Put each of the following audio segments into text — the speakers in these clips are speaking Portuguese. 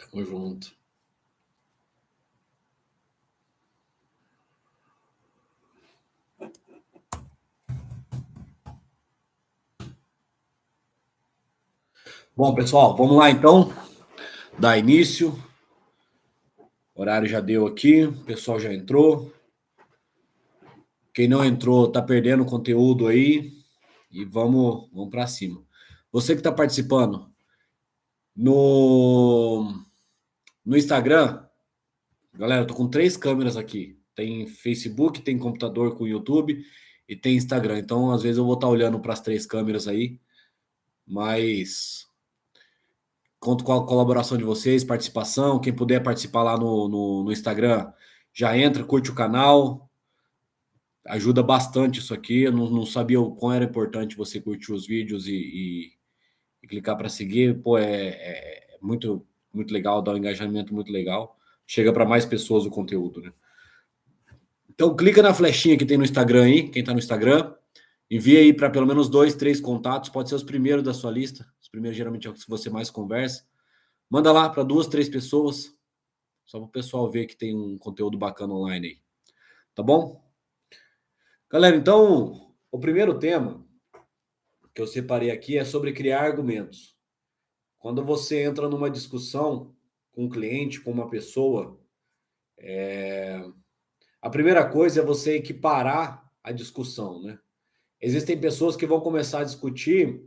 Tamo junto. Bom, pessoal, vamos lá então. Dar início. O horário já deu aqui, o pessoal já entrou. Quem não entrou tá perdendo conteúdo aí. E vamos para cima. Você que está participando no Instagram, galera, eu tô com 3 câmeras aqui. Tem Facebook, tem computador com YouTube e tem Instagram. Então, às vezes eu vou estar olhando para as 3 câmeras aí, mas conto com a colaboração de vocês, participação. Quem puder participar lá no Instagram, já entra, curte o canal. Ajuda bastante isso aqui. Eu não sabia o quão era importante você curtir os vídeos e clicar para seguir. Pô, é muito, muito legal, dá um engajamento muito legal. Chega para mais pessoas o conteúdo, né? Então, clica na flechinha que tem no Instagram aí, quem está no Instagram. Envia aí para pelo menos 2, 3 contatos. Pode ser os primeiros da sua lista. Os primeiros geralmente é os que você mais conversa. Manda lá para 2, 3 pessoas. Só para o pessoal ver que tem um conteúdo bacana online aí. Tá bom? Galera, então, o primeiro tema que eu separei aqui é sobre criar argumentos. Quando você entra numa discussão com um cliente, com uma pessoa, a primeira coisa é você equiparar a discussão, né? Existem pessoas que vão começar a discutir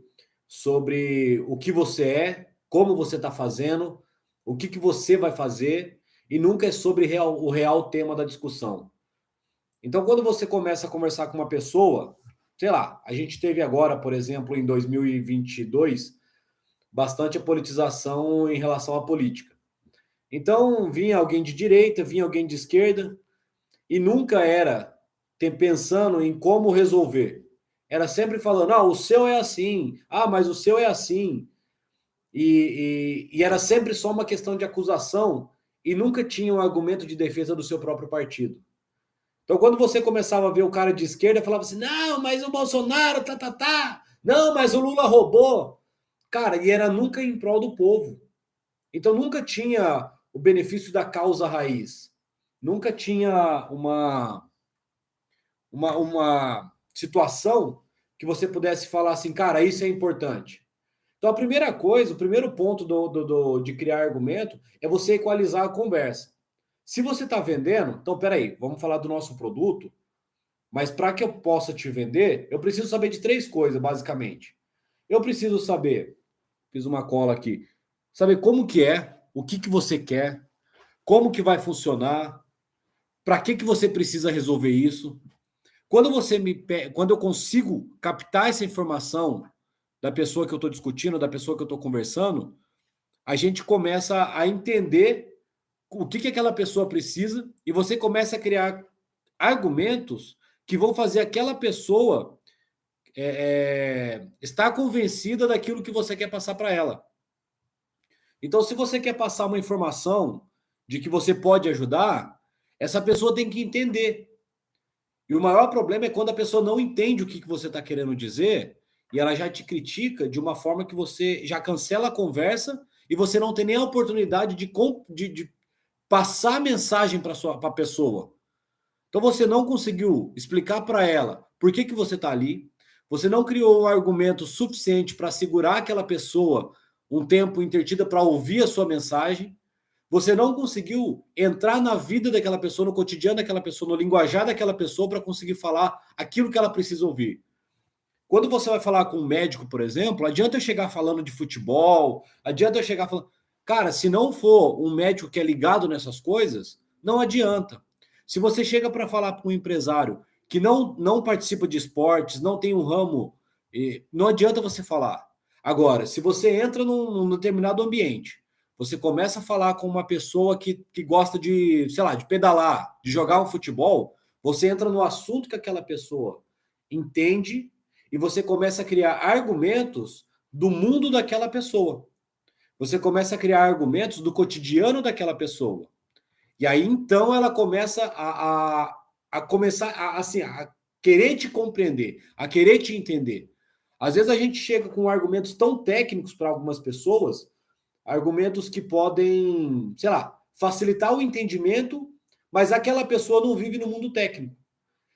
sobre o que você é, como você está fazendo, o que você vai fazer, e nunca é sobre o real tema da discussão. Então, quando você começa a conversar com uma pessoa, sei lá, a gente teve agora, por exemplo, em 2022, bastante a politização em relação à política. Então, vinha alguém de direita, vinha alguém de esquerda, e nunca era pensando em como resolver. Era sempre falando, o seu é assim, mas o seu é assim. E era sempre só uma questão de acusação e nunca tinha um argumento de defesa do seu próprio partido. Então, quando você começava a ver o cara de esquerda, falava assim, não, mas o Bolsonaro, não, mas o Lula roubou. Cara, e era nunca em prol do povo. Então, nunca tinha o benefício da causa raiz. Nunca tinha uma situação que você pudesse falar assim, cara, isso é importante. Então, a primeira coisa, o primeiro ponto de criar argumento é você equalizar a conversa. Se você está vendendo, então, peraí, vamos falar do nosso produto, mas para que eu possa te vender, eu preciso saber de 3 coisas, basicamente. Eu preciso saber, fiz uma cola aqui, saber como que é, o que você quer, como que vai funcionar, para que você precisa resolver isso. Quando eu consigo captar essa informação da pessoa que eu estou discutindo, da pessoa que eu estou conversando, a gente começa a entender o que aquela pessoa precisa e você começa a criar argumentos que vão fazer aquela pessoa estar convencida daquilo que você quer passar para ela. Então, se você quer passar uma informação de que você pode ajudar, essa pessoa tem que entender. E o maior problema é quando a pessoa não entende o que você está querendo dizer e ela já te critica de uma forma que você já cancela a conversa e você não tem nem a oportunidade de passar a mensagem para a pessoa. Então você não conseguiu explicar para ela por que você está ali, você não criou um argumento suficiente para segurar aquela pessoa um tempo intertida para ouvir a sua mensagem, você não conseguiu entrar na vida daquela pessoa, no cotidiano daquela pessoa, no linguajar daquela pessoa para conseguir falar aquilo que ela precisa ouvir. Quando você vai falar com um médico, por exemplo, adianta eu chegar falando de futebol, adianta eu chegar falando. Cara, se não for um médico que é ligado nessas coisas, não adianta. Se você chega para falar com um empresário que não participa de esportes, não tem um ramo, não adianta você falar. Agora, se você entra num determinado ambiente, você começa a falar com uma pessoa que gosta de, sei lá, de pedalar, de jogar um futebol, você entra no assunto que aquela pessoa entende e você começa a criar argumentos do mundo daquela pessoa. Você começa a criar argumentos do cotidiano daquela pessoa. E aí, então, ela começa a começar assim, a querer te compreender, a querer te entender. Às vezes a gente chega com argumentos tão técnicos para algumas pessoas, argumentos que podem, sei lá, facilitar o entendimento, mas aquela pessoa não vive no mundo técnico.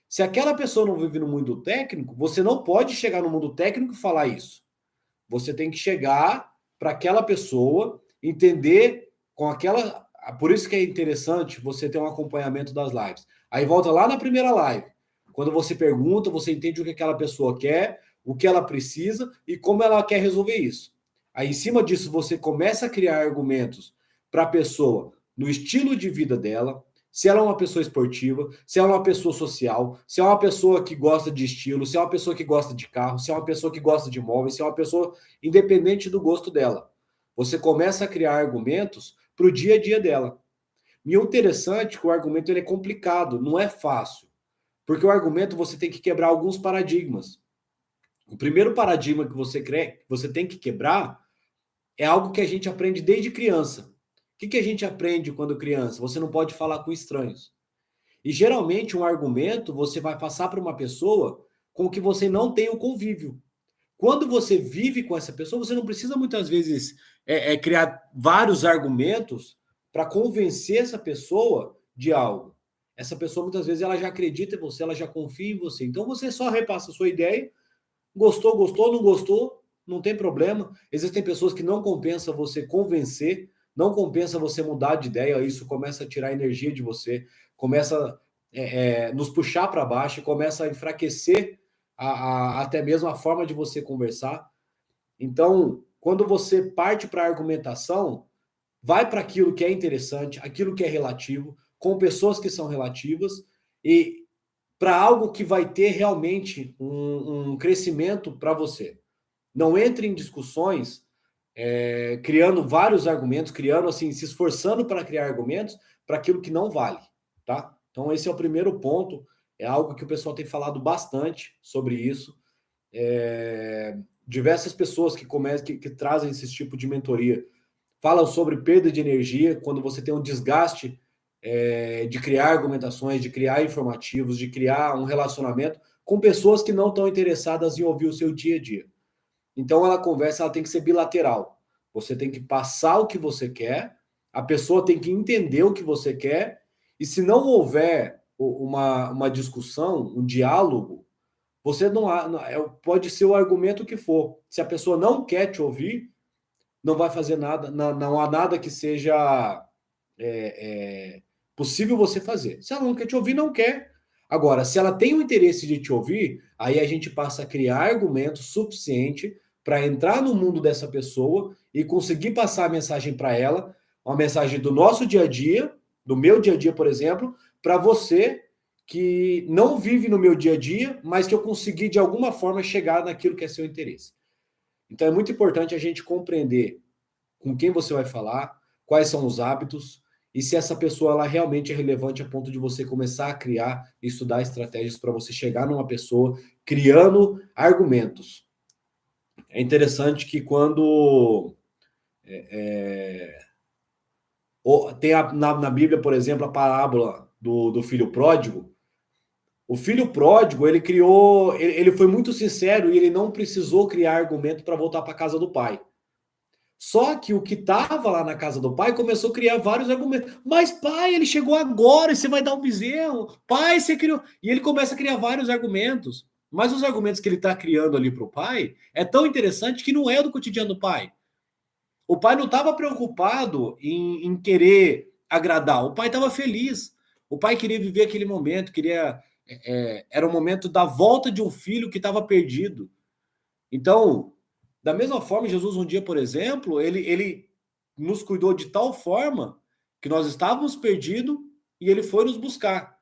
Se aquela pessoa não vive no mundo técnico, você não pode chegar no mundo técnico e falar isso. Você tem que chegar para aquela pessoa, entender com aquela. Por isso que é interessante você ter um acompanhamento das lives. Aí volta lá na primeira live. Quando você pergunta, você entende o que aquela pessoa quer, o que ela precisa e como ela quer resolver isso. Aí, em cima disso, você começa a criar argumentos para a pessoa no estilo de vida dela, se ela é uma pessoa esportiva, se ela é uma pessoa social, se é uma pessoa que gosta de estilo, se é uma pessoa que gosta de carro, se é uma pessoa que gosta de móveis, se é uma pessoa independente do gosto dela. Você começa a criar argumentos para o dia a dia dela. E o interessante é que o argumento ele é complicado, não é fácil. Porque o argumento você tem que quebrar alguns paradigmas. O primeiro paradigma que você tem que quebrar é algo que a gente aprende desde criança. O que a gente aprende quando criança? Você não pode falar com estranhos. E geralmente um argumento você vai passar para uma pessoa com que você não tem o convívio. Quando você vive com essa pessoa, você não precisa muitas vezes criar vários argumentos para convencer essa pessoa de algo. Essa pessoa muitas vezes ela já acredita em você, ela já confia em você. Então você só repassa a sua ideia, gostou, gostou, não gostou, não tem problema. Existem pessoas que não compensa você convencer, não compensa você mudar de ideia, isso começa a tirar energia de você, começa nos puxar para baixo, começa a enfraquecer até mesmo a forma de você conversar. Então, quando você parte para a argumentação, vai para aquilo que é interessante, aquilo que é relativo, com pessoas que são relativas e para algo que vai ter realmente um crescimento para você. Não entre em discussões criando vários argumentos, criando assim, se esforçando para criar argumentos para aquilo que não vale, tá? Então esse é o primeiro ponto, é algo que o pessoal tem falado bastante sobre isso. Diversas pessoas que trazem esse tipo de mentoria falam sobre perda de energia, quando você tem um desgaste de criar argumentações, de criar informativos, de criar um relacionamento com pessoas que não estão interessadas em ouvir o seu dia a dia. Então, a conversa ela tem que ser bilateral. Você tem que passar o que você quer, a pessoa tem que entender o que você quer, e se não houver uma discussão, um diálogo, você não pode ser o argumento que for. Se a pessoa não quer te ouvir, não vai fazer nada, não há nada que seja possível você fazer. Se ela não quer te ouvir, não quer. Agora, se ela tem o interesse de te ouvir, aí a gente passa a criar argumento suficiente para entrar no mundo dessa pessoa e conseguir passar a mensagem para ela, uma mensagem do nosso dia a dia, do meu dia a dia, por exemplo, para você que não vive no meu dia a dia, mas que eu consegui de alguma forma chegar naquilo que é seu interesse. Então é muito importante a gente compreender com quem você vai falar, quais são os hábitos e se essa pessoa ela realmente é relevante a ponto de você começar a criar e estudar estratégias para você chegar numa pessoa criando argumentos. É interessante que quando tem na Bíblia, por exemplo, a parábola do filho pródigo, o filho pródigo, ele foi muito sincero e ele não precisou criar argumento para voltar para a casa do pai. Só que o que estava lá na casa do pai começou a criar vários argumentos. Mas, pai, ele chegou agora e você vai dar um bezerro. Pai, você criou. E ele começa a criar vários argumentos. Mas os argumentos que ele está criando ali para o pai é tão interessante que não é do cotidiano do pai. O pai não estava preocupado em querer agradar. O pai estava feliz. O pai queria viver aquele momento, era o momento da volta de um filho que estava perdido. Então, da mesma forma, Jesus um dia, por exemplo, ele nos cuidou de tal forma que nós estávamos perdidos e ele foi nos buscar.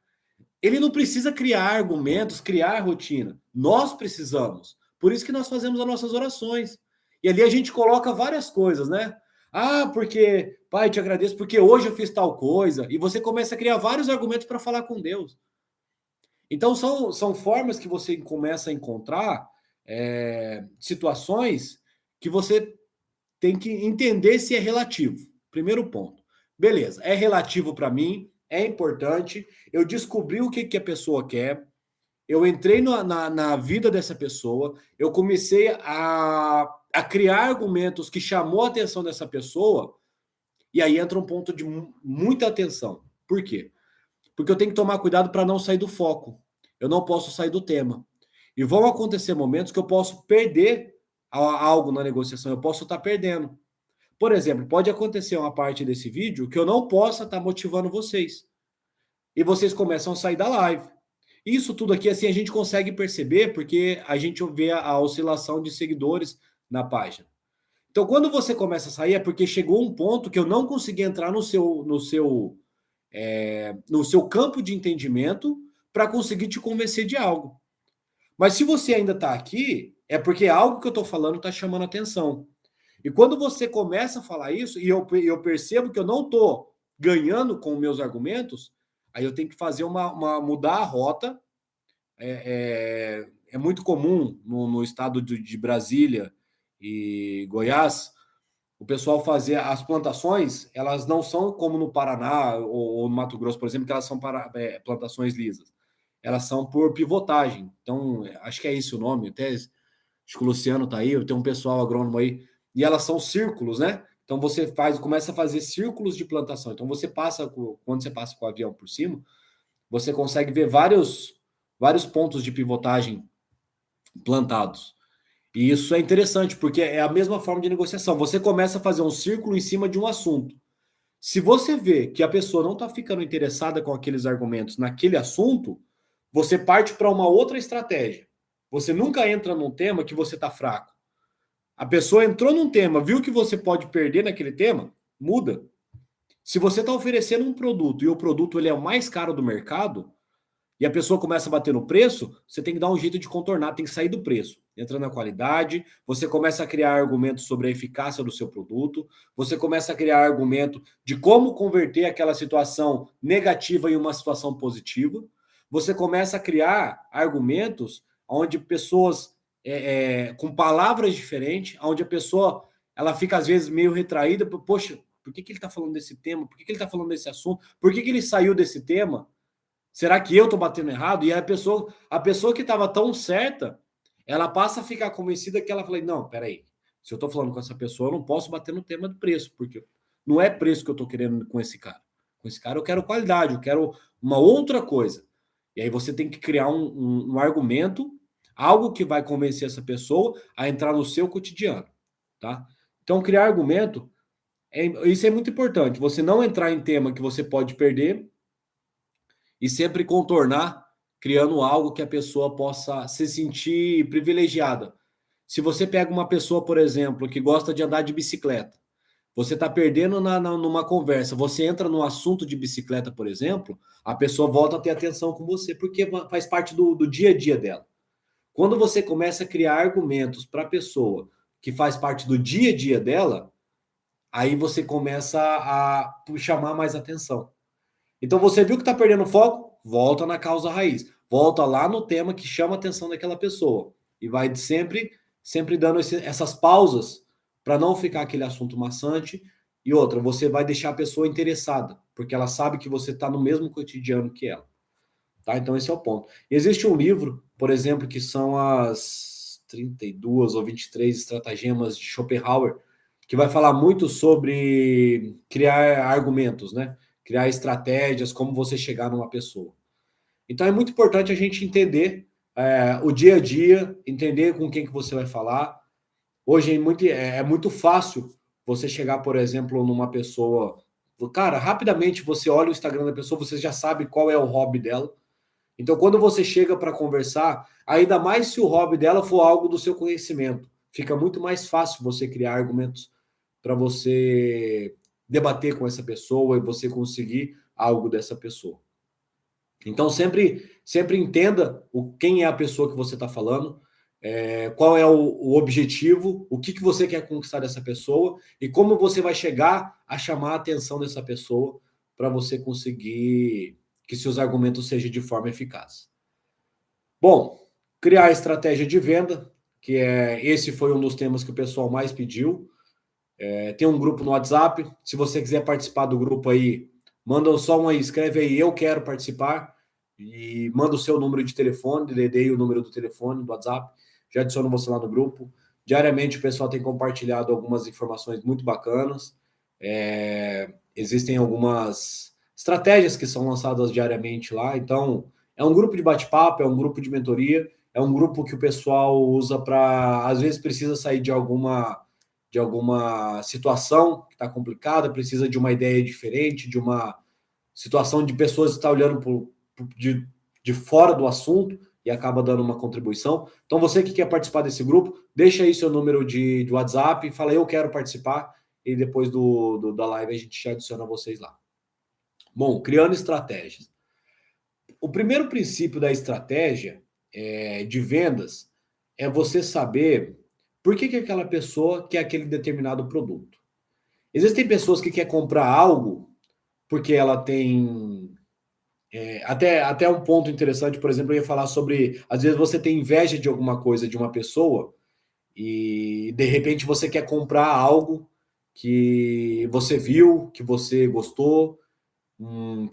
Ele não precisa criar argumentos, criar rotina. Nós precisamos. Por isso que nós fazemos as nossas orações. E ali a gente coloca várias coisas, né? Ah, porque, pai, te agradeço porque hoje eu fiz tal coisa. E você começa a criar vários argumentos para falar com Deus. Então, são formas que você começa a encontrar situações que você tem que entender se é relativo. Primeiro ponto. Beleza, é relativo para mim, é importante. Eu descobri o que a pessoa quer. Eu entrei na vida dessa pessoa. Eu comecei a a criar argumentos que chamou a atenção dessa pessoa, e aí entra um ponto de muita atenção. Por quê? Porque eu tenho que tomar cuidado para não sair do foco. Eu não posso sair do tema. E vão acontecer momentos que eu posso perder algo na negociação, eu posso estar perdendo. Por exemplo, pode acontecer uma parte desse vídeo que eu não possa estar motivando vocês. E vocês começam a sair da live. Isso tudo aqui, assim, a gente consegue perceber porque a gente vê a oscilação de seguidores na página. Então, quando você começa a sair, é porque chegou um ponto que eu não consegui entrar no seu campo de entendimento para conseguir te convencer de algo. Mas se você ainda está aqui, é porque algo que eu estou falando está chamando atenção. E quando você começa a falar isso, e eu percebo que eu não estou ganhando com meus argumentos, aí eu tenho que fazer mudar a rota. É muito comum no estado de Brasília e Goiás, o pessoal fazer as plantações, elas não são como no Paraná ou no Mato Grosso, por exemplo, que elas são plantações lisas. Elas são por pivotagem. Então, acho que é esse o nome, até acho que o Luciano está aí, tem um pessoal agrônomo aí, e elas são círculos, né? Então você começa a fazer círculos de plantação. Então quando você passa com o avião por cima, você consegue ver vários pontos de pivotagem plantados. E isso é interessante, porque é a mesma forma de negociação. Você começa a fazer um círculo em cima de um assunto. Se você vê que a pessoa não está ficando interessada com aqueles argumentos naquele assunto, você parte para uma outra estratégia. Você nunca entra num tema que você está fraco. A pessoa entrou num tema, viu que você pode perder naquele tema, muda. Se você está oferecendo um produto e o produto ele é o mais caro do mercado, e a pessoa começa a bater no preço, você tem que dar um jeito de contornar, tem que sair do preço. Entra na qualidade, você começa a criar argumentos sobre a eficácia do seu produto, você começa a criar argumento de como converter aquela situação negativa em uma situação positiva, você começa a criar argumentos onde pessoas com palavras diferentes, onde a pessoa ela fica às vezes meio retraída, poxa, por que ele está falando desse tema? Por que ele está falando desse assunto? Por que ele saiu desse tema? Será que eu estou batendo errado? E a pessoa que estava tão certa, ela passa a ficar convencida que ela fala, não, peraí, se eu estou falando com essa pessoa, eu não posso bater no tema do preço, porque não é preço que eu estou querendo com esse cara. Com esse cara eu quero qualidade, eu quero uma outra coisa. E aí você tem que criar um argumento, algo que vai convencer essa pessoa a entrar no seu cotidiano, tá? Então, criar argumento, isso é muito importante. Você não entrar em tema que você pode perder, e sempre contornar, criando algo que a pessoa possa se sentir privilegiada. Se você pega uma pessoa, por exemplo, que gosta de andar de bicicleta, você está perdendo numa conversa, você entra no assunto de bicicleta, por exemplo, a pessoa volta a ter atenção com você, porque faz parte do dia a dia dela. Quando você começa a criar argumentos para a pessoa que faz parte do dia a dia dela, aí você começa a chamar mais atenção. Então você viu que está perdendo foco? Volta na causa raiz. Volta lá no tema que chama a atenção daquela pessoa. E vai sempre dando essas pausas para não ficar aquele assunto maçante. E outra, você vai deixar a pessoa interessada, porque ela sabe que você está no mesmo cotidiano que ela. Tá? Então esse é o ponto. Existe um livro, por exemplo, que são as 32 ou 23 estratagemas de Schopenhauer, que vai falar muito sobre criar argumentos, né? Criar estratégias, como você chegar numa pessoa. Então é muito importante a gente entender o dia a dia, entender com quem que você vai falar. Hoje é muito fácil você chegar, por exemplo, numa pessoa. Cara, rapidamente você olha o Instagram da pessoa, você já sabe qual é o hobby dela. Então, quando você chega para conversar, ainda mais se o hobby dela for algo do seu conhecimento, fica muito mais fácil você criar argumentos para você debater com essa pessoa e você conseguir algo dessa pessoa. Então, sempre entenda quem é a pessoa que você está falando, qual é o objetivo, o que você quer conquistar dessa pessoa e como você vai chegar a chamar a atenção dessa pessoa para você conseguir que seus argumentos sejam de forma eficaz. Bom, criar estratégia de venda, esse foi um dos temas que o pessoal mais pediu. Tem um grupo no WhatsApp. Se você quiser participar do grupo aí, manda só escreve aí, eu quero participar, e manda o seu número de telefone, dei o número do telefone do WhatsApp, já adiciono você lá no grupo. Diariamente o pessoal tem compartilhado algumas informações muito bacanas. Existem algumas estratégias que são lançadas diariamente lá. Então, é um grupo de bate-papo, é um grupo de mentoria, é um grupo que o pessoal usa para, às vezes, precisa sair de alguma situação que está complicada, precisa de uma ideia diferente, de uma situação de pessoas que estão olhando de fora do assunto e acaba dando uma contribuição. Então, você que quer participar desse grupo, deixa aí seu número de WhatsApp, fala eu quero participar, e depois da live a gente já adiciona vocês lá. Bom, criando estratégias. O primeiro princípio da estratégia de vendas é você saber por que aquela pessoa quer aquele determinado produto. Existem pessoas que querem comprar algo porque ela tem... até um ponto interessante, por exemplo, eu ia falar sobre... Às vezes você tem inveja de alguma coisa de uma pessoa e, de repente, você quer comprar algo que você viu, que você gostou,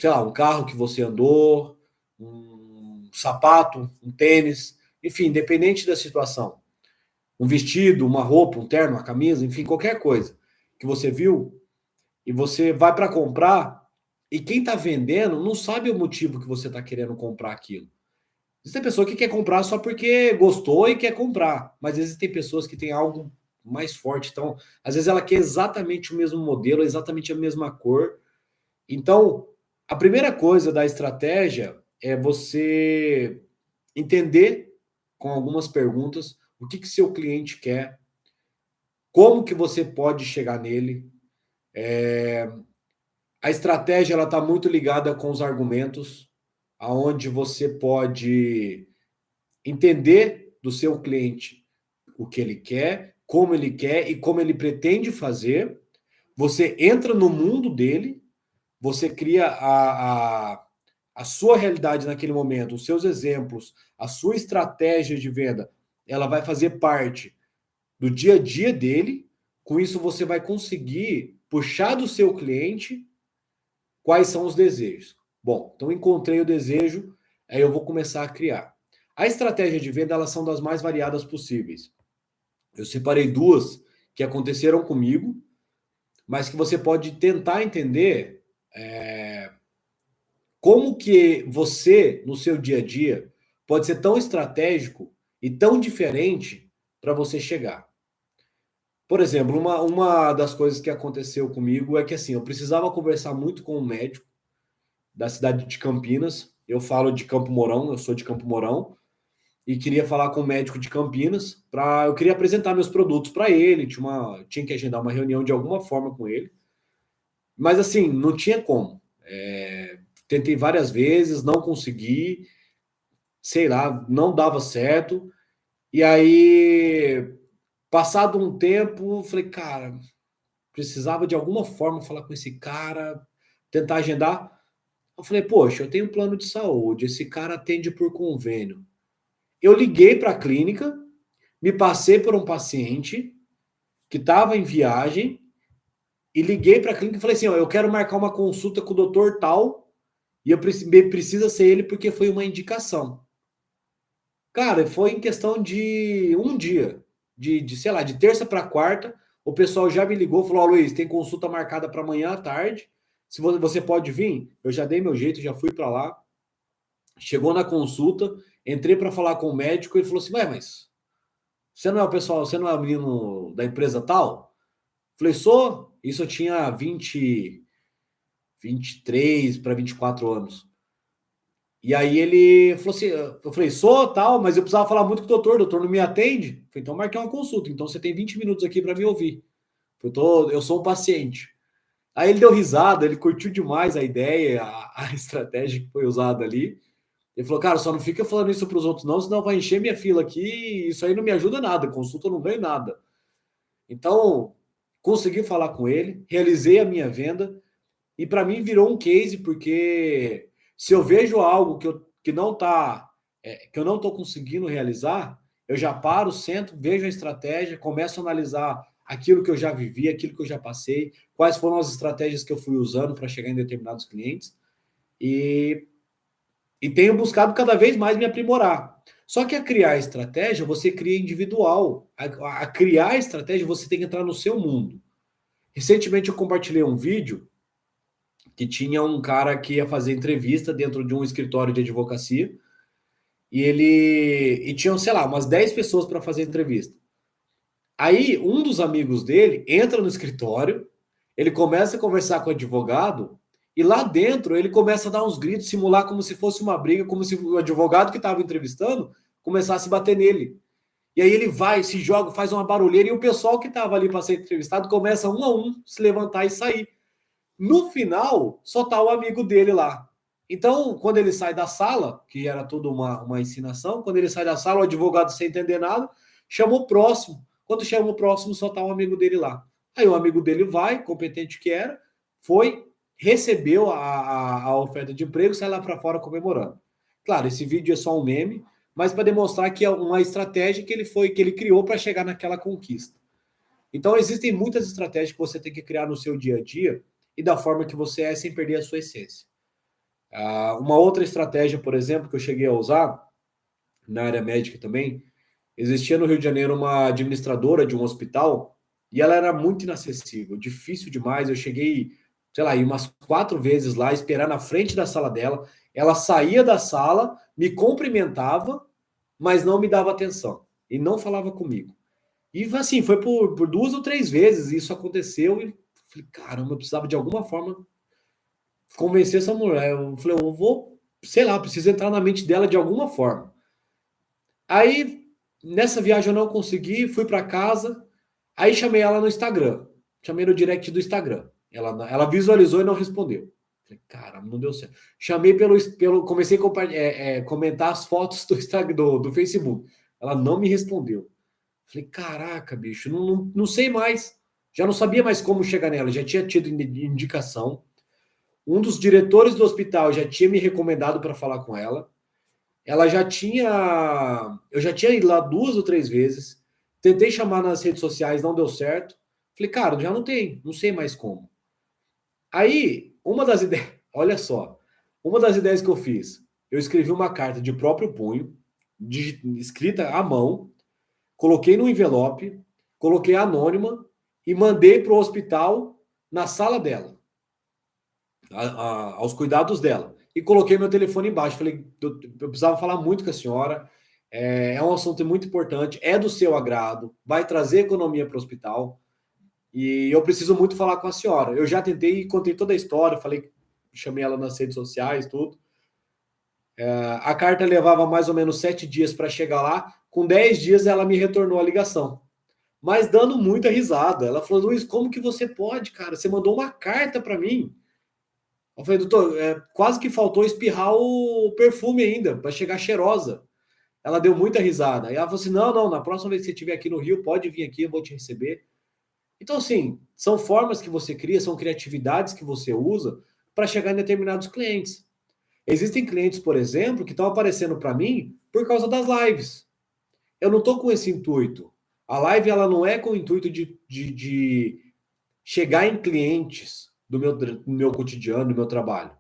sei lá, um carro que você andou, um sapato, um tênis, enfim, independente da situação. Um vestido, uma roupa, um terno, uma camisa, enfim, qualquer coisa que você viu e você vai para comprar e quem está vendendo não sabe o motivo que você está querendo comprar aquilo. Existem pessoas que quer comprar só porque gostou e quer comprar, mas existem pessoas que têm algo mais forte. Então, às vezes ela quer exatamente o mesmo modelo, exatamente a mesma cor. Então, a primeira coisa da estratégia é você entender com algumas perguntas o que seu cliente quer, como que você pode chegar nele. A estratégia ela está muito ligada com os argumentos, aonde você pode entender do seu cliente o que ele quer e como ele pretende fazer. Você entra no mundo dele, você cria a sua realidade naquele momento, os seus exemplos, a sua estratégia de venda, ela vai fazer parte do dia a dia dele. Com isso, você vai conseguir puxar do seu cliente quais são os desejos. Bom, então encontrei o desejo, aí eu vou começar a criar. A estratégia de venda, elas são das mais variadas possíveis. Eu separei duas que aconteceram comigo, mas que você pode tentar entender como que você, no seu dia a dia, pode ser tão estratégico e tão diferente para você chegar. Por exemplo, uma das coisas que aconteceu comigo é que assim, eu precisava conversar muito com um médico da cidade de Campinas. Eu falo de Campo Mourão, eu sou de Campo Mourão, e queria falar com o médico de Campinas, eu queria apresentar meus produtos para ele, tinha que agendar uma reunião de alguma forma com ele, mas assim, não tinha como. Tentei várias vezes, não consegui, sei lá, não dava certo, e aí, passado um tempo, falei, cara, precisava de alguma forma falar com esse cara, tentar agendar. Eu falei, poxa, eu tenho um plano de saúde, esse cara atende por convênio. Eu liguei para a clínica, me passei por um paciente que estava em viagem e liguei para a clínica e falei assim, ó, eu quero marcar uma consulta com o doutor tal e precisa ser ele porque foi uma indicação. Cara, foi em questão de um dia, sei lá, de terça para quarta, o pessoal já me ligou, falou, ó, Luiz, tem consulta marcada para amanhã à tarde, se você pode vir? Eu já dei meu jeito, já fui para lá. Chegou na consulta, entrei para falar com o médico, ele falou assim, ué, mas você não é o menino da empresa tal? Falei, sou. Isso eu tinha 23 para 24 anos. E aí ele falou assim, eu falei, sou tal, mas eu precisava falar muito com o doutor não me atende? Falei, então marquei uma consulta, então você tem 20 minutos aqui para me ouvir. Eu sou um paciente. Aí ele deu risada, ele curtiu demais a ideia, a estratégia que foi usada ali. Ele falou, cara, só não fica falando isso para os outros não, senão vai encher minha fila aqui e isso aí não me ajuda nada, consulta eu não ganho nada. Então, consegui falar com ele, realizei a minha venda e para mim virou um case, porque se eu vejo algo que não tá, que eu não estou conseguindo realizar, eu já paro, sento, vejo a estratégia, começo a analisar aquilo que eu já vivi, aquilo que eu já passei, quais foram as estratégias que eu fui usando para chegar em determinados clientes e E tenho buscado cada vez mais me aprimorar. Só que a criar estratégia, você cria individual. A criar estratégia, você tem que entrar no seu mundo. Recentemente eu compartilhei um vídeo que tinha um cara que ia fazer entrevista dentro de um escritório de advocacia e tinham, sei lá, umas 10 pessoas para fazer entrevista. Aí um dos amigos dele entra no escritório, ele começa a conversar com o advogado e lá dentro ele começa a dar uns gritos, simular como se fosse uma briga, como se o advogado que estava entrevistando começasse a bater nele. E aí ele vai, se joga, faz uma barulheira e o pessoal que estava ali para ser entrevistado começa um a um se levantar e sair. No final, só tá o amigo dele lá. Então, quando ele sai da sala, que era tudo uma ensinação, quando ele sai da sala, o advogado sem entender nada, chama o próximo. Quando chama o próximo, só tá um amigo dele lá. Aí o amigo dele vai, competente que era, foi, recebeu a oferta de emprego, sai lá para fora comemorando. Claro, esse vídeo é só um meme, mas para demonstrar que é uma estratégia que ele criou para chegar naquela conquista. Então, existem muitas estratégias que você tem que criar no seu dia a dia e da forma que você é, sem perder a sua essência. Uma outra estratégia, por exemplo, que eu cheguei a usar na área médica também, existia no Rio de Janeiro uma administradora de um hospital e ela era muito inacessível, difícil demais. Eu cheguei, sei lá, umas 4 vezes lá, esperar na frente da sala dela. Ela saía da sala, me cumprimentava, mas não me dava atenção e não falava comigo. E assim, foi por 2 ou 3 vezes isso aconteceu e falei, caramba, eu precisava de alguma forma convencer essa mulher. Eu falei, eu vou, sei lá, preciso entrar na mente dela de alguma forma. Aí, nessa viagem eu não consegui, fui para casa, aí chamei ela no Instagram. Chamei no direct do Instagram. Ela visualizou e não respondeu. Falei, caramba, não deu certo. Chamei comecei a comentar as fotos do Instagram, do Facebook. Ela não me respondeu. Falei, caraca, bicho, não sei mais. Já não sabia mais como chegar nela. Já tinha tido indicação. Um dos diretores do hospital já tinha me recomendado para falar com ela. Ela já tinha. Eu já tinha ido lá 2 ou 3 vezes. Tentei chamar nas redes sociais, não deu certo. Falei, cara, já não tem, não sei mais como. Aí, uma das ideias. Olha só. Uma das ideias que eu fiz, eu escrevi uma carta de próprio punho, escrita à mão, coloquei no envelope, coloquei anônima e mandei para o hospital na sala dela, aos cuidados dela. E coloquei meu telefone embaixo. Falei, eu precisava falar muito com a senhora. É um assunto muito importante, é do seu agrado, vai trazer economia para o hospital. E eu preciso muito falar com a senhora. Eu já tentei e contei toda a história, falei, chamei ela nas redes sociais, tudo. A carta levava mais ou menos 7 dias para chegar lá. Com 10 dias ela me retornou a ligação, mas dando muita risada. Ela falou, Luiz, como que você pode, cara? Você mandou uma carta para mim. Eu falei, doutor, quase que faltou espirrar o perfume ainda, para chegar cheirosa. Ela deu muita risada. E ela falou assim, não, na próxima vez que você estiver aqui no Rio, pode vir aqui, eu vou te receber. Então, assim, são formas que você cria, são criatividades que você usa para chegar em determinados clientes. Existem clientes, por exemplo, que estão aparecendo para mim por causa das lives. Eu não estou com esse intuito. A live ela não é com o intuito de chegar em clientes do meu cotidiano, do meu trabalho.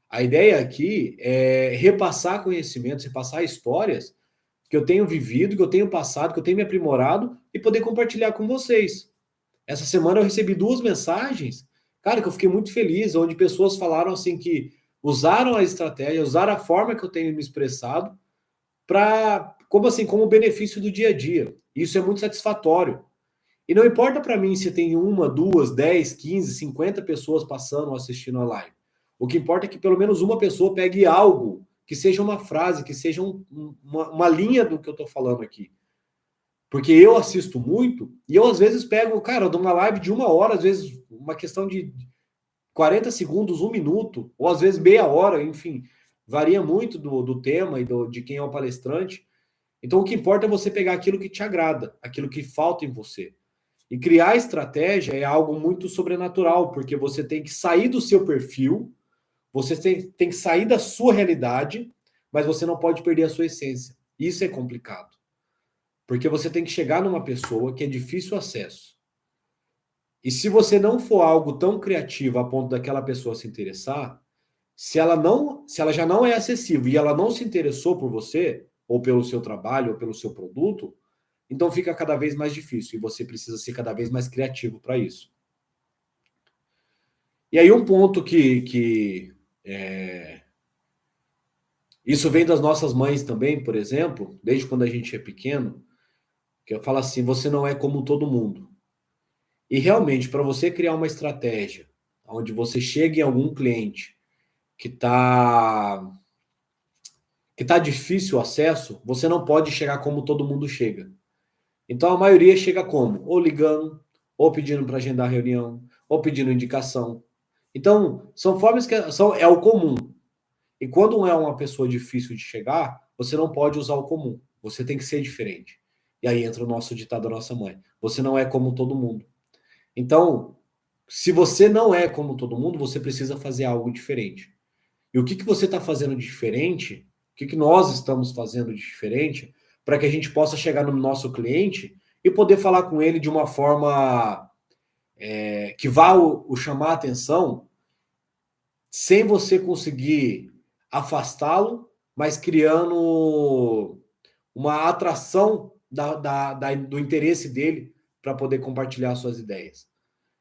A ideia aqui é repassar conhecimentos, repassar histórias que eu tenho vivido, que eu tenho passado, que eu tenho me aprimorado e poder compartilhar com vocês. Essa semana eu recebi 2 mensagens, cara, que eu fiquei muito feliz, onde pessoas falaram assim que usaram a estratégia, usaram a forma que eu tenho me expressado para, como benefício do dia a dia. Isso é muito satisfatório. E não importa para mim se tem 1, 2, 10, 15, 50 pessoas passando ou assistindo a live. O que importa é que pelo menos uma pessoa pegue algo, que seja uma frase, que seja uma linha do que eu estou falando aqui. Porque eu assisto muito e eu às vezes pego, cara, eu dou uma live de 1 hora, às vezes uma questão de 40 segundos, 1 minuto, ou às vezes meia hora, enfim, varia muito do tema e de quem é o palestrante. Então o que importa é você pegar aquilo que te agrada, aquilo que falta em você. E criar estratégia é algo muito sobrenatural, porque você tem que sair do seu perfil, você tem que sair da sua realidade, mas você não pode perder a sua essência. Isso é complicado. Porque você tem que chegar numa pessoa que é difícil acesso. E se você não for algo tão criativo a ponto daquela pessoa se interessar, Se ela já não é acessível e ela não se interessou por você, ou pelo seu trabalho, ou pelo seu produto, então fica cada vez mais difícil e você precisa ser cada vez mais criativo para isso. E aí um ponto isso vem das nossas mães também, por exemplo, desde quando a gente é pequeno, que eu falo assim, você não é como todo mundo. E realmente, para você criar uma estratégia onde você chegue em algum cliente que tá difícil o acesso, você não pode chegar como todo mundo chega. Então a maioria chega como? Ou ligando, ou pedindo para agendar reunião, ou pedindo indicação. Então, são formas que é o comum. E quando é uma pessoa difícil de chegar, você não pode usar o comum. Você tem que ser diferente. E aí entra o nosso ditado da nossa mãe. Você não é como todo mundo. Então, se você não é como todo mundo, você precisa fazer algo diferente. E o que você está fazendo de diferente? O que nós estamos fazendo de diferente para que a gente possa chegar no nosso cliente e poder falar com ele de uma forma que vá o chamar a atenção sem você conseguir afastá-lo, mas criando uma atração do interesse dele para poder compartilhar suas ideias.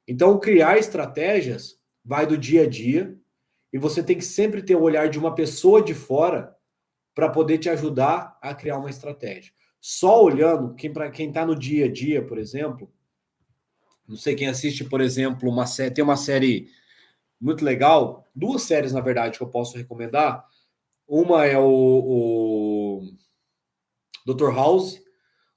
Então, criar estratégias vai do dia a dia e você tem que sempre ter o olhar de uma pessoa de fora para poder te ajudar a criar uma estratégia. Só olhando, para quem está no dia a dia, por exemplo, não sei quem assiste, por exemplo, tem uma série muito legal, duas séries, na verdade, que eu posso recomendar. Uma é o Dr. House.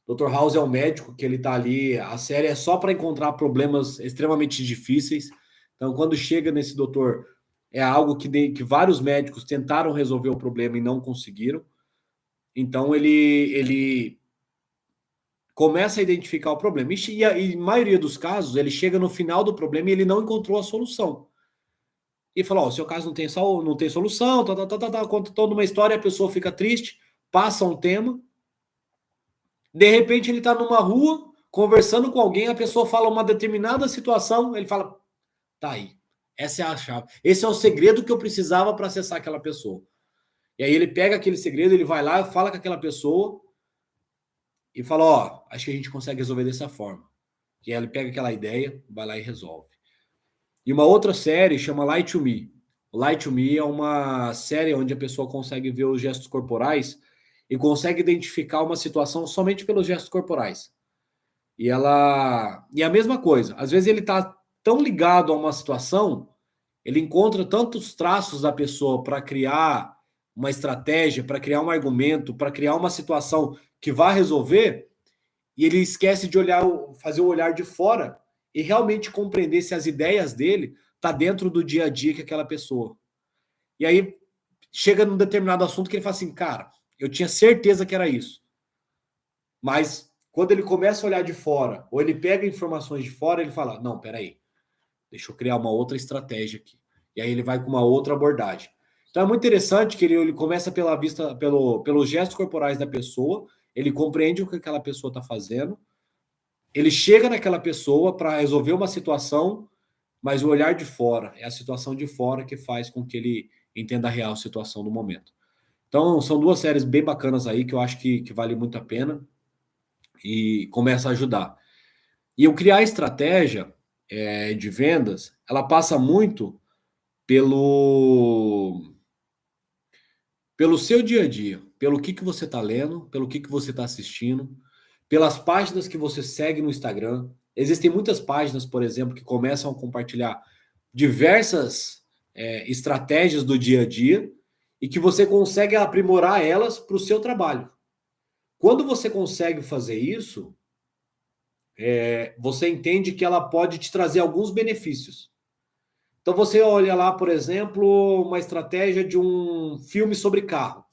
Dr. House é um médico que ele tá ali. A série é só para encontrar problemas extremamente difíceis. Então, quando chega nesse doutor, é algo que vários médicos tentaram resolver o problema e não conseguiram. Então, ele começa a identificar o problema. E maioria dos casos, ele chega no final do problema e ele não encontrou a solução. E fala: ó, o seu caso não tem solução, conta toda uma história, a pessoa fica triste, passa um tema. De repente ele está numa rua, conversando com alguém, a pessoa fala uma determinada situação, ele fala, tá aí, essa é a chave. Esse é o segredo que eu precisava para acessar aquela pessoa. E aí ele pega aquele segredo, ele vai lá, fala com aquela pessoa e fala, ó, acho que a gente consegue resolver dessa forma. E aí ele pega aquela ideia, vai lá e resolve. E uma outra série chama Light to Me. Light to Me é uma série onde a pessoa consegue ver os gestos corporais e consegue identificar uma situação somente pelos gestos corporais. E a mesma coisa, às vezes ele tá tão ligado a uma situação, ele encontra tantos traços da pessoa para criar uma estratégia, para criar um argumento, para criar uma situação que vai resolver, e ele esquece de olhar, fazer o olhar de fora e realmente compreender se as ideias dele tá dentro do dia a dia que aquela pessoa. E aí chega num determinado assunto que ele fala assim, cara, eu tinha certeza que era isso. Mas quando ele começa a olhar de fora, ou ele pega informações de fora, ele fala, não, peraí, deixa eu criar uma outra estratégia aqui. E aí ele vai com uma outra abordagem. Então é muito interessante que ele começa pela vista, pelos gestos corporais da pessoa, ele compreende o que aquela pessoa está fazendo, ele chega naquela pessoa para resolver uma situação, mas o olhar de fora, é a situação de fora que faz com que ele entenda a real situação do momento. Então, são duas séries bem bacanas aí que eu acho que vale muito a pena e começa a ajudar. E eu criar estratégia de vendas, ela passa muito pelo seu dia a dia, pelo que você está lendo, pelo que você está assistindo, pelas páginas que você segue no Instagram. Existem muitas páginas, por exemplo, que começam a compartilhar diversas estratégias do dia a dia e que você consegue aprimorar elas para o seu trabalho. Quando você consegue fazer isso, você entende que ela pode te trazer alguns benefícios. Então você olha lá, por exemplo, uma estratégia de um filme sobre carro.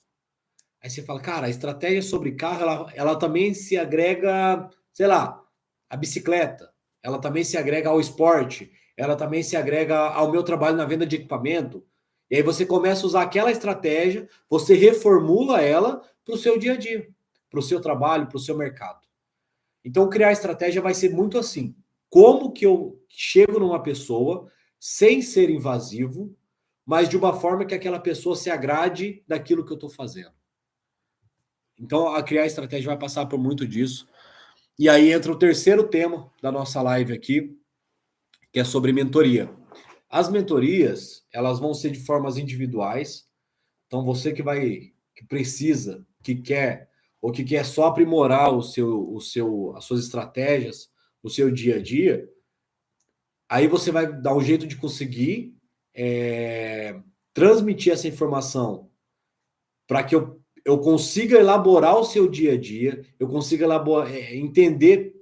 Aí você fala, cara, a estratégia sobre carro, ela também se agrega, sei lá, à bicicleta, ela também se agrega ao esporte, ela também se agrega ao meu trabalho na venda de equipamento. E aí você começa a usar aquela estratégia, você reformula ela para o seu dia a dia, para o seu trabalho, para o seu mercado. Então, criar estratégia vai ser muito assim. Como que eu chego numa pessoa sem ser invasivo, mas de uma forma que aquela pessoa se agrade daquilo que eu estou fazendo. Então, a criar estratégia vai passar por muito disso. E aí entra o terceiro tema da nossa live aqui, que é sobre mentoria. As mentorias, elas vão ser de formas individuais. Então, você que precisa, que quer, ou que quer só aprimorar as suas estratégias, o seu dia a dia, aí você vai dar um jeito de conseguir transmitir essa informação para que eu consiga elaborar o seu dia a dia, eu consiga entender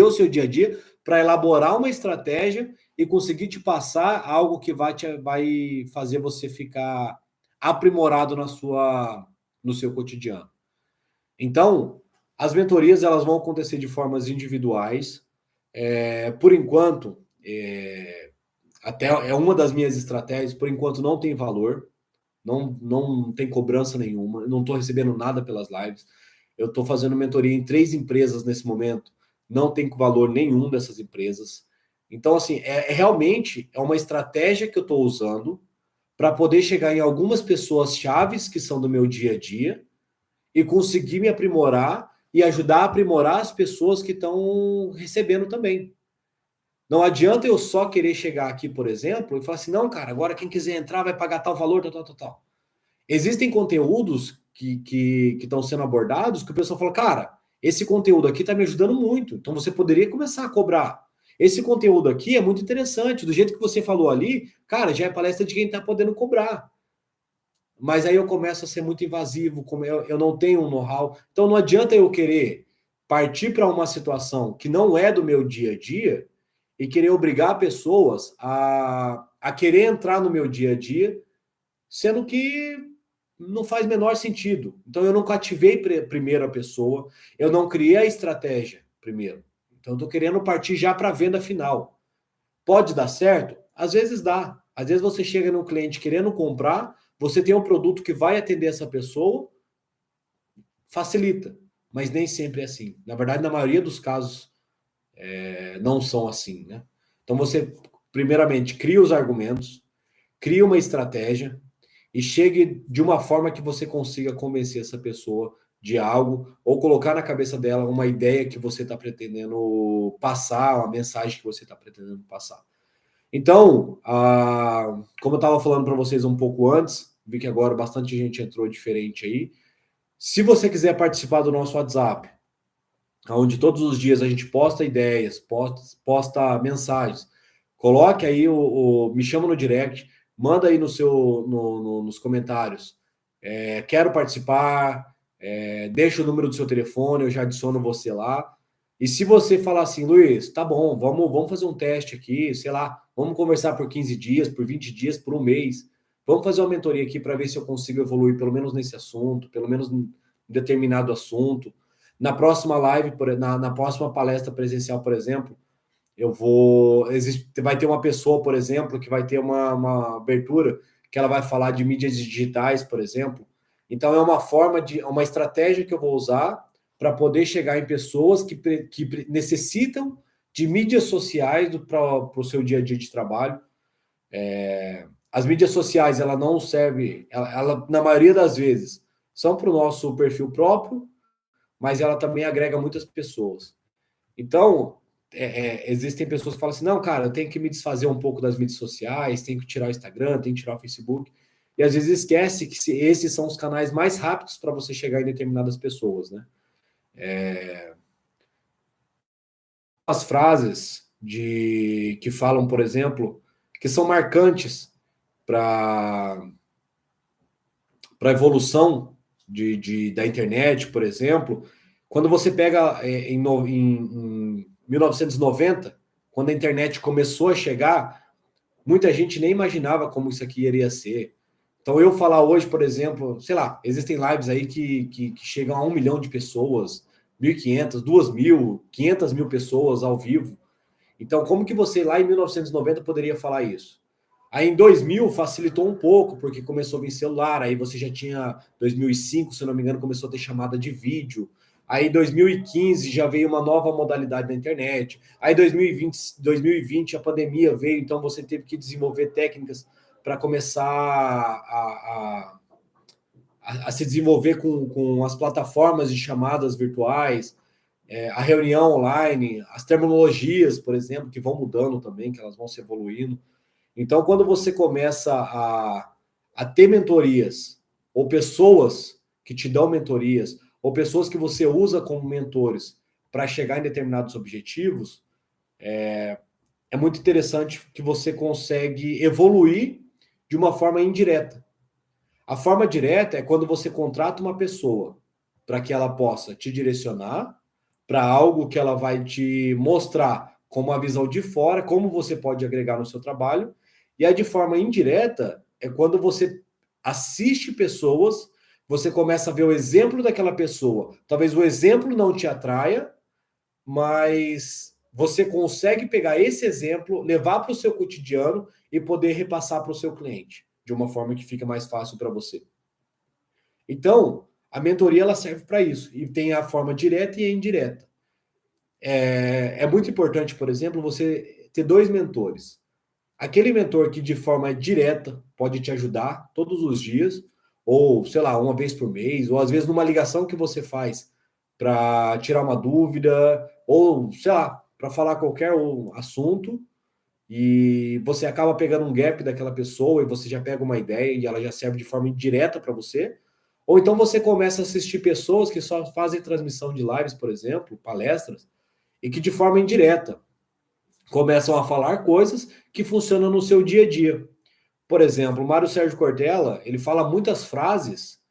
o seu dia a dia para elaborar uma estratégia e conseguir te passar algo que vai fazer você ficar aprimorado no seu cotidiano. Então, as mentorias elas vão acontecer de formas individuais. Por enquanto, até é uma das minhas estratégias, por enquanto não tem valor, não tem cobrança nenhuma, não estou recebendo nada pelas lives. Eu estou fazendo mentoria em 3 empresas nesse momento, não tem valor nenhum dessas empresas. Então, assim, realmente é uma estratégia que eu estou usando para poder chegar em algumas pessoas chaves que são do meu dia a dia e conseguir me aprimorar e ajudar a aprimorar as pessoas que estão recebendo também. Não adianta eu só querer chegar aqui, por exemplo, e falar assim, não, cara, agora quem quiser entrar vai pagar tal valor, tal. Existem conteúdos que estão sendo abordados que o pessoal fala, cara, esse conteúdo aqui está me ajudando muito, então você poderia começar a cobrar. Esse conteúdo aqui é muito interessante, do jeito que você falou ali, cara, já é palestra de quem está podendo cobrar. Mas aí eu começo a ser muito invasivo, como eu não tenho um know-how. Então não adianta eu querer partir para uma situação que não é do meu dia a dia e querer obrigar pessoas a querer entrar no meu dia a dia, sendo que não faz menor sentido. Então eu não cativei primeiro a pessoa, eu não criei a estratégia primeiro. Então eu estou querendo partir já para a venda final. Pode dar certo? Às vezes dá. Às vezes você chega num cliente querendo comprar, você tem um produto que vai atender essa pessoa, facilita. Mas nem sempre é assim. Na verdade, na maioria dos casos, não são assim, né? Então você, primeiramente, cria os argumentos, cria uma estratégia e chegue de uma forma que você consiga convencer essa pessoa de algo ou colocar na cabeça dela uma ideia que você está pretendendo passar, uma mensagem que você está pretendendo passar. Então, como eu estava falando para vocês um pouco antes, vi que agora bastante gente entrou diferente aí. Se você quiser participar do nosso WhatsApp, onde todos os dias a gente posta ideias, posta mensagens, coloque aí me chama no direct, manda aí nos comentários. Quero participar, deixa o número do seu telefone, eu já adiciono você lá. E se você falar assim, Luiz, tá bom, vamos fazer um teste aqui, sei lá, vamos conversar por 15 dias, por 20 dias, por um mês. Vamos fazer uma mentoria aqui para ver se eu consigo evoluir pelo menos nesse assunto, pelo menos em determinado assunto. Na próxima live, na próxima palestra presencial, por exemplo, vai ter uma pessoa, por exemplo, que vai ter uma abertura que ela vai falar de mídias digitais, por exemplo. Então, é uma estratégia que eu vou usar para poder chegar em pessoas que necessitam de mídias sociais para o seu dia a dia de trabalho. As mídias sociais, ela não serve, ela, na maioria das vezes, são para o nosso perfil próprio, mas ela também agrega muitas pessoas. Então, existem pessoas que falam assim, não, cara, eu tenho que me desfazer um pouco das mídias sociais, tenho que tirar o Instagram, tenho que tirar o Facebook, e às vezes esquece que esses são os canais mais rápidos para você chegar em determinadas pessoas, né? As frases que falam, por exemplo, que são marcantes para a evolução da internet, por exemplo, quando você pega em 1990, quando a internet começou a chegar, muita gente nem imaginava como isso aqui iria ser. Então, eu falar hoje, por exemplo, sei lá, existem lives aí que chegam a 1 milhão de pessoas, 1.500, 2.000, 500 mil pessoas ao vivo. Então, como que você lá em 1990 poderia falar isso? Aí em 2000 facilitou um pouco, porque começou a vir celular, aí você já tinha, 2005, se eu não me engano, começou a ter chamada de vídeo. Aí em 2015 já veio uma nova modalidade da internet. Aí em 2020 a pandemia veio, então você teve que desenvolver técnicas para começar a se desenvolver com as plataformas de chamadas virtuais, a reunião online, as terminologias, por exemplo, que vão mudando também, que elas vão se evoluindo. Então, quando você começa a ter mentorias, ou pessoas que te dão mentorias, ou pessoas que você usa como mentores para chegar em determinados objetivos, é muito interessante que você consegue evoluir de uma forma indireta. A forma direta é quando você contrata uma pessoa para que ela possa te direcionar para algo que ela vai te mostrar com uma visão de fora, como você pode agregar no seu trabalho. E a de forma indireta é quando você assiste pessoas, você começa a ver o exemplo daquela pessoa. Talvez o exemplo não te atraia, mas você consegue pegar esse exemplo, levar para o seu cotidiano e poder repassar para o seu cliente de uma forma que fica mais fácil para você. Então, a mentoria ela serve para isso. E tem a forma direta e a indireta. É muito importante, por exemplo, você ter 2 mentores. Aquele mentor que de forma direta pode te ajudar todos os dias, ou sei lá, uma vez por mês, ou às vezes numa ligação que você faz para tirar uma dúvida, ou sei lá, para falar qualquer assunto, e você acaba pegando um gap daquela pessoa e você já pega uma ideia e ela já serve de forma indireta para você. Ou então você começa a assistir pessoas que só fazem transmissão de lives, por exemplo, palestras, e que de forma indireta começam a falar coisas que funcionam no seu dia a dia. Por exemplo, o Mário Sérgio Cortella, ele fala muitas frases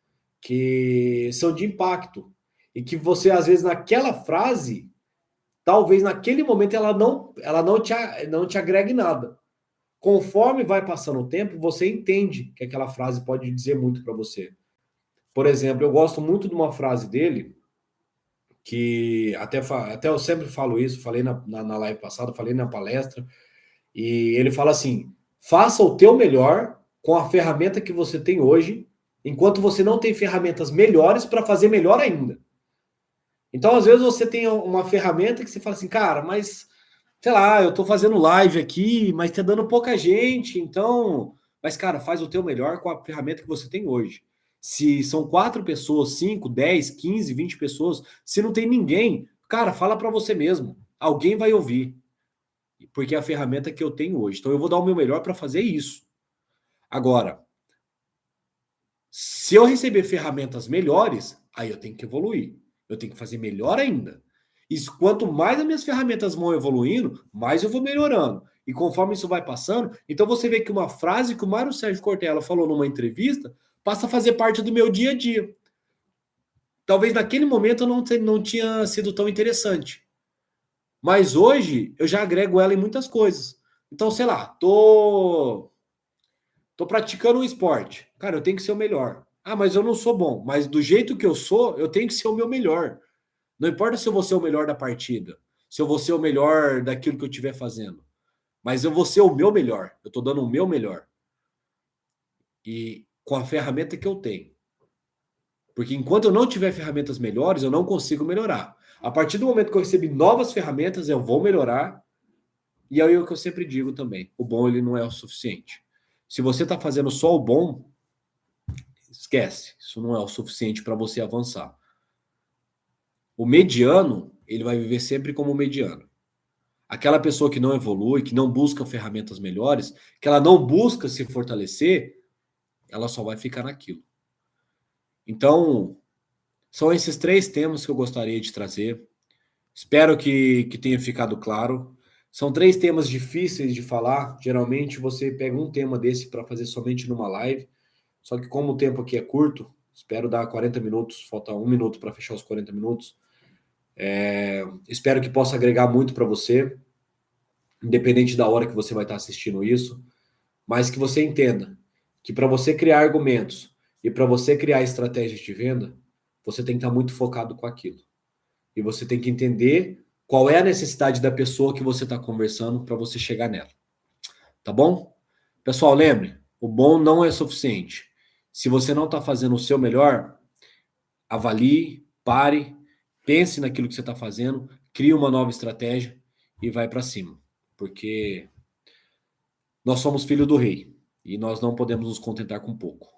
que são de impacto e que você, às vezes, naquela frase, talvez naquele momento ela não te agregue nada. Conforme vai passando o tempo, você entende que aquela frase pode dizer muito para você. Por exemplo, eu gosto muito de uma frase dele, que até eu sempre falo isso, falei na live passada, falei na palestra, e ele fala assim: faça o teu melhor com a ferramenta que você tem hoje, enquanto você não tem ferramentas melhores para fazer melhor ainda. Então, às vezes, você tem uma ferramenta que você fala assim, cara, mas, sei lá, eu estou fazendo live aqui, mas tá dando pouca gente, então... Mas, cara, faz o teu melhor com a ferramenta que você tem hoje. Se são 4 pessoas, 5, 10, 15, 20 pessoas, se não tem ninguém, cara, fala para você mesmo. Alguém vai ouvir. Porque é a ferramenta que eu tenho hoje. Então, eu vou dar o meu melhor para fazer isso. Agora, se eu receber ferramentas melhores, aí eu tenho que evoluir. Eu tenho que fazer melhor ainda. Isso, quanto mais as minhas ferramentas vão evoluindo, mais eu vou melhorando. E conforme isso vai passando, então você vê que uma frase que o Mário Sérgio Cortella falou numa entrevista passa a fazer parte do meu dia a dia. Talvez naquele momento eu não tinha sido tão interessante. Mas hoje eu já agrego ela em muitas coisas. Então, sei lá, tô praticando um esporte. Cara, eu tenho que ser o melhor. Ah, mas eu não sou bom. Mas do jeito que eu sou, eu tenho que ser o meu melhor. Não importa se eu vou ser o melhor da partida, se eu vou ser o melhor daquilo que eu estiver fazendo. Mas eu vou ser o meu melhor. Eu estou dando o meu melhor. E com a ferramenta que eu tenho. Porque enquanto eu não tiver ferramentas melhores, eu não consigo melhorar. A partir do momento que eu recebi novas ferramentas, eu vou melhorar. E aí é o que eu sempre digo também. O bom ele não é o suficiente. Se você está fazendo só o bom, esquece. Isso não é o suficiente para você avançar. O mediano, ele vai viver sempre como mediano. Aquela pessoa que não evolui, que não busca ferramentas melhores, que ela não busca se fortalecer, ela só vai ficar naquilo. Então, são esses 3 temas que eu gostaria de trazer. Espero que tenha ficado claro. São 3 temas difíceis de falar. Geralmente você pega um tema desse para fazer somente numa live. Só que como o tempo aqui é curto, espero dar 40 minutos, falta 1 minuto para fechar os 40 minutos. Espero que possa agregar muito para você, independente da hora que você vai estar assistindo isso, mas que você entenda que para você criar argumentos e para você criar estratégias de venda, você tem que estar muito focado com aquilo. E você tem que entender qual é a necessidade da pessoa que você está conversando para você chegar nela. Tá bom? Pessoal, lembre, o bom não é suficiente. Se você não está fazendo o seu melhor, avalie, pare, pense naquilo que você está fazendo, crie uma nova estratégia e vai para cima. Porque nós somos filhos do rei. E nós não podemos nos contentar com pouco.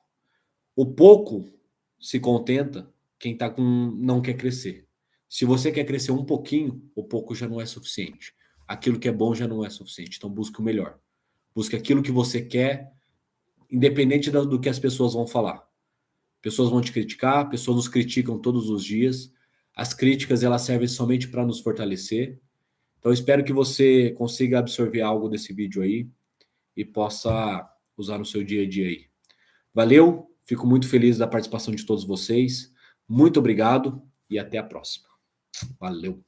O pouco se contenta quem tá não quer crescer. Se você quer crescer um pouquinho, o pouco já não é suficiente. Aquilo que é bom já não é suficiente. Então busque o melhor. Busque aquilo que você quer, independente do que as pessoas vão falar. Pessoas vão te criticar, pessoas nos criticam todos os dias. As críticas, elas servem somente para nos fortalecer. Então, eu espero que você consiga absorver algo desse vídeo aí e possa usar no seu dia a dia aí. Valeu, fico muito feliz da participação de todos vocês. Muito obrigado e até a próxima. Valeu.